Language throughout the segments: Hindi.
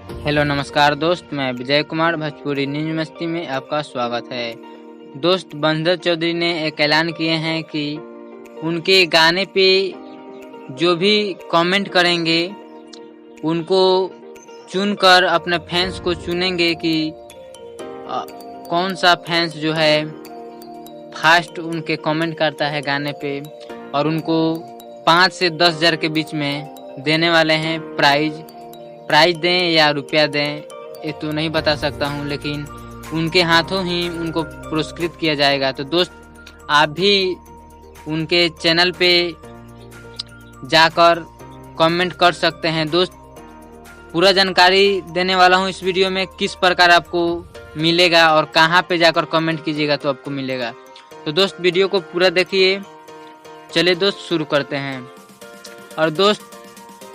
हेलो नमस्कार दोस्त, मैं विजय कुमार भोजपुरी न्यूज मस्ती में आपका स्वागत है। दोस्त, बंदर चौधरी ने एक ऐलान किए हैं कि उनके गाने पे जो भी कमेंट करेंगे उनको चुनकर अपने फैंस को चुनेंगे कि कौन सा फैंस जो है फास्ट उनके कमेंट करता है गाने पे, और उनको 5 से 10 हज़ार के बीच में देने वाले हैं प्राइज दें या रुपया दें, ये तो नहीं बता सकता हूँ, लेकिन उनके हाथों ही उनको पुरस्कृत किया जाएगा। तो दोस्त, आप भी उनके चैनल पे जाकर कमेंट कर सकते हैं। दोस्त, पूरा जानकारी देने वाला हूँ इस वीडियो में, किस प्रकार आपको मिलेगा और कहाँ पे जाकर कमेंट कीजिएगा तो आपको मिलेगा। तो दोस्त, वीडियो को पूरा देखिए। चलिए दोस्त, शुरू करते हैं। और दोस्त,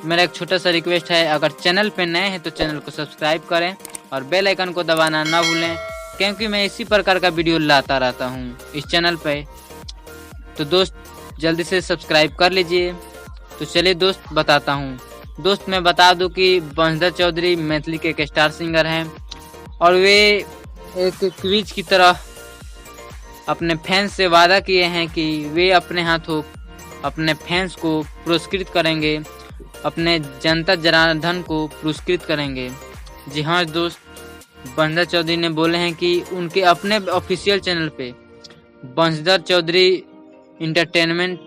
मेरा एक छोटा सा रिक्वेस्ट है, अगर चैनल पे नए हैं तो चैनल को सब्सक्राइब करें और बेल आइकन को दबाना ना भूलें, क्योंकि मैं इसी प्रकार का वीडियो लाता रहता हूं इस चैनल पे। तो दोस्त, जल्दी से सब्सक्राइब कर लीजिए। तो चलिए दोस्त, बताता हूं। दोस्त, मैं बता दूं कि बंदर चौधरी मैथिली के एक स्टार सिंगर हैं और वे एक क्विज की तरह अपने फैंस से वादा किए हैं कि वे अपने हाथों अपने फैंस को पुरस्कृत करेंगे, अपने जनता जनार्दन को पुरस्कृत करेंगे। जी हाँ दोस्त, बंदर चौधरी ने बोले हैं कि उनके अपने ऑफिशियल चैनल पे बंदर चौधरी इंटरटेनमेंट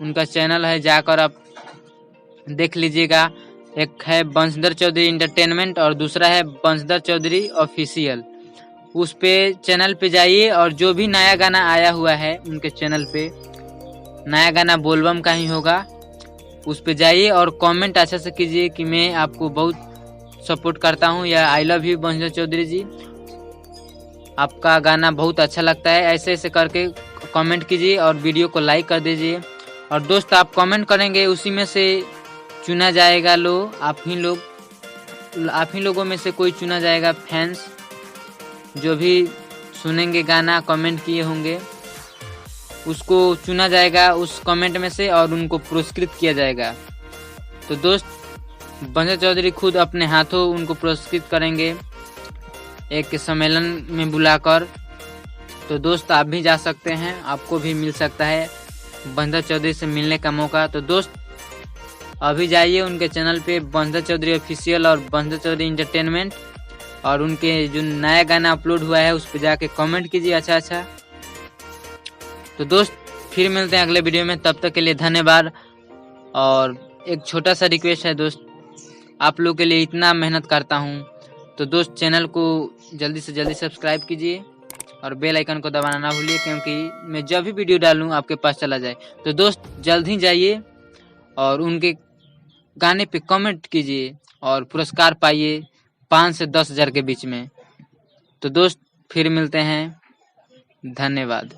उनका चैनल है, जाकर आप देख लीजिएगा। एक है बंदर चौधरी इंटरटेनमेंट और दूसरा है बंदर चौधरी ऑफिशियल। उस पे चैनल पे जाइए और जो भी नया गाना आया हुआ है उनके चैनल पे, नया गाना बोलबम का ही होगा, उस पे जाइए और कमेंट अच्छा से कीजिए कि मैं आपको बहुत सपोर्ट करता हूं या आई लव यू बंदर चौधरी जी, आपका गाना बहुत अच्छा लगता है। ऐसे ऐसे करके कमेंट कीजिए और वीडियो को लाइक कर दीजिए। और दोस्त, आप कमेंट करेंगे उसी में से चुना जाएगा आप ही लोगों में से कोई चुना जाएगा। फैंस जो भी सुनेंगे गाना कमेंट किए होंगे उसको चुना जाएगा उस कमेंट में से और उनको पुरस्कृत किया जाएगा। तो दोस्त, बंदर चौधरी खुद अपने हाथों उनको पुरस्कृत करेंगे एक सम्मेलन में बुलाकर। तो दोस्त, आप भी जा सकते हैं, आपको भी मिल सकता है बंदर चौधरी से मिलने का मौका। तो दोस्त, अभी जाइए उनके चैनल पे बंदर चौधरी ऑफिशियल और बंदर चौधरी इंटरटेनमेंट, और उनके जो नया गाना अपलोड हुआ है उस पर जाके कमेंट कीजिए अच्छा। तो दोस्त, फिर मिलते हैं अगले वीडियो में, तब तक के लिए धन्यवाद। और एक छोटा सा रिक्वेस्ट है दोस्त, आप लोग के लिए इतना मेहनत करता हूँ, तो दोस्त चैनल को जल्दी से जल्दी सब्सक्राइब कीजिए और बेल आइकन को दबाना ना भूलिए, क्योंकि मैं जब भी वीडियो डालूँ आपके पास चला जाए। तो दोस्त, जल्द ही जाइए और उनके गाने पे कमेंट कीजिए और पुरस्कार पाइए 5 से 10 हज़ार के बीच में। तो दोस्त, फिर मिलते हैं, धन्यवाद।